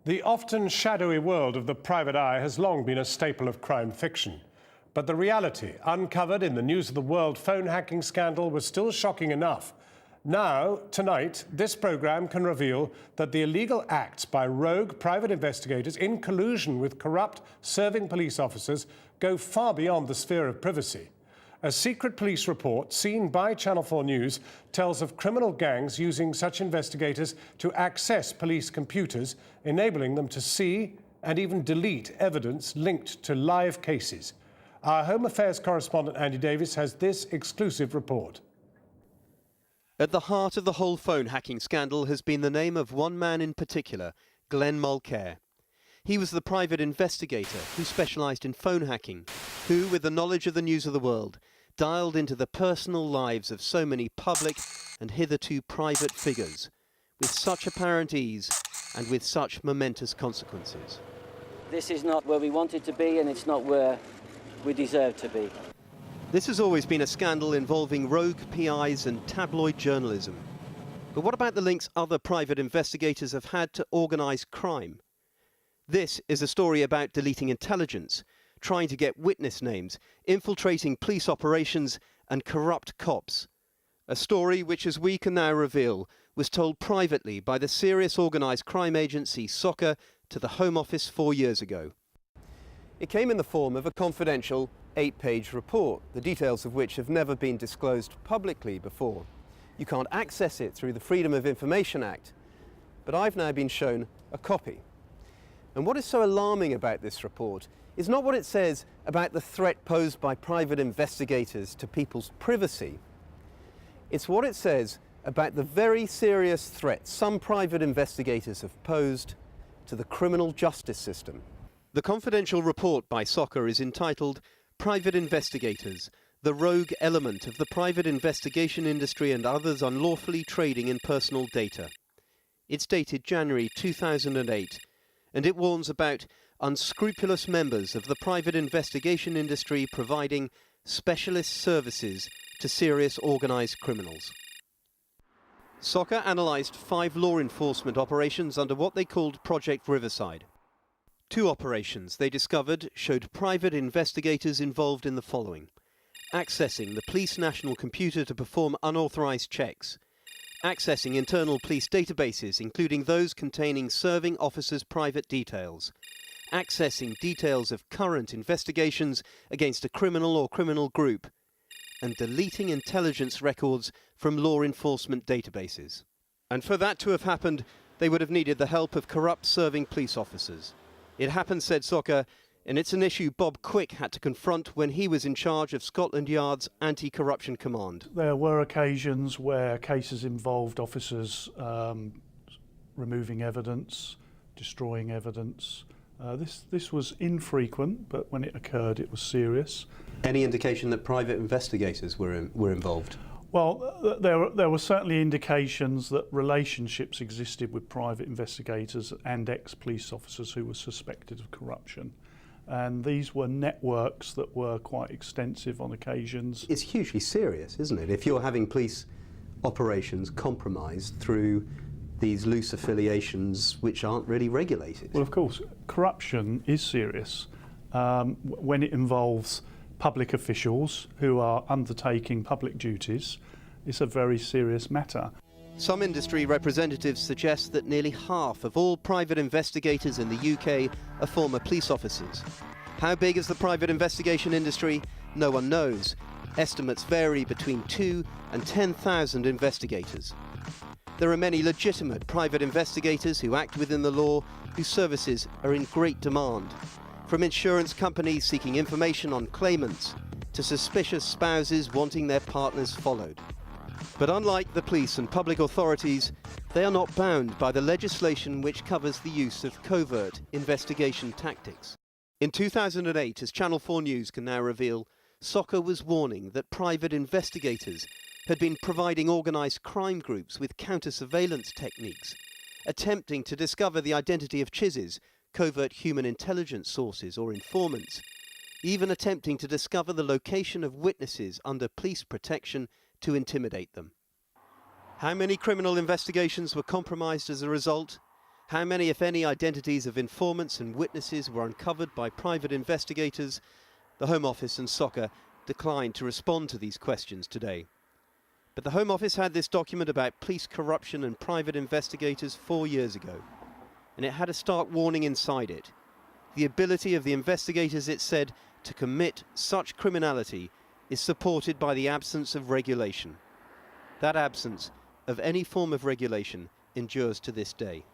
The often shadowy world of the private eye has long been a staple of crime fiction. But the reality, uncovered in the News of the World phone hacking scandal, was still shocking enough. Now, tonight, this programme can reveal that the illegal acts by rogue private investigators in collusion with corrupt serving police officers go far beyond the sphere of privacy. A secret police report seen by Channel 4 News tells of criminal gangs using such investigators to access police computers, enabling them to see and even delete evidence linked to live cases. Our Home Affairs correspondent Andy Davies has this exclusive report. At the heart of the whole phone hacking scandal has been the name of one man in particular, Glenn Mulcair. He was the private investigator who specialised in phone hacking, who, with the knowledge of the News of the World, dialed into the personal lives of so many public and hitherto private figures, with such apparent ease and with such momentous consequences. This is not where we wanted to be, and it's not where we deserve to be. This has always been a scandal involving rogue PIs and tabloid journalism. But what about the links other private investigators have had to organised crime? This is a story about deleting intelligence, trying to get witness names, infiltrating police operations and corrupt cops. A story which, as we can now reveal, was told privately by the serious organised crime agency SOCA to the Home Office 4 years ago. It came in the form of a confidential 8-page report, the details of which have never been disclosed publicly before. You can't access it through the Freedom of Information Act, but I've now been shown a copy. And what is so alarming about this report is not what it says about the threat posed by private investigators to people's privacy. It's what it says about the very serious threat some private investigators have posed to the criminal justice system. The confidential report by SOCA is entitled Private Investigators, the Rogue Element of the Private Investigation Industry and Others Unlawfully Trading in Personal Data. It's dated January 2008. And it warns about unscrupulous members of the private investigation industry providing specialist services to serious organised criminals. SOCA analysed 5 law enforcement operations under what they called Project Riverside. 2 operations they discovered showed private investigators involved in the following: accessing the police national computer to perform unauthorised checks, accessing internal police databases, including those containing serving officers' private details, accessing details of current investigations against a criminal or criminal group, and deleting intelligence records from law enforcement databases. And for that to have happened, they would have needed the help of corrupt serving police officers. It happened, said SOCA, and it's an issue Bob Quick had to confront when he was in charge of Scotland Yard's Anti-Corruption Command. There were occasions where cases involved officers removing evidence, destroying evidence. This was infrequent, but when it occurred, it was serious. Any indication that private investigators were involved? Well, there were certainly indications that relationships existed with private investigators and ex-police officers who were suspected of corruption. And these were networks that were quite extensive on occasions. It's hugely serious, isn't it? If you're having police operations compromised through these loose affiliations which aren't really regulated. Well, of course, corruption is serious when it involves public officials who are undertaking public duties. It's a very serious matter. Some industry representatives suggest that nearly half of all private investigators in the UK are former police officers. How big is the private investigation industry? No one knows. Estimates vary between 2 and 10,000 investigators. There are many legitimate private investigators who act within the law, whose services are in great demand. From insurance companies seeking information on claimants to suspicious spouses wanting their partners followed. But unlike the police and public authorities, they are not bound by the legislation which covers the use of covert investigation tactics. In 2008, as Channel 4 News can now reveal, SOCA was warning that private investigators had been providing organised crime groups with counter-surveillance techniques, attempting to discover the identity of CHISs, covert human intelligence sources or informants, even attempting to discover the location of witnesses under police protection to intimidate them. How many criminal investigations were compromised as a result? How many, if any, identities of informants and witnesses were uncovered by private investigators? The Home Office and SOCA declined to respond to these questions today. But the Home Office had this document about police corruption and private investigators 4 years ago, and it had a stark warning inside it. The ability of the investigators, it said, to commit such criminality is supported by the absence of regulation. That absence of any form of regulation endures to this day.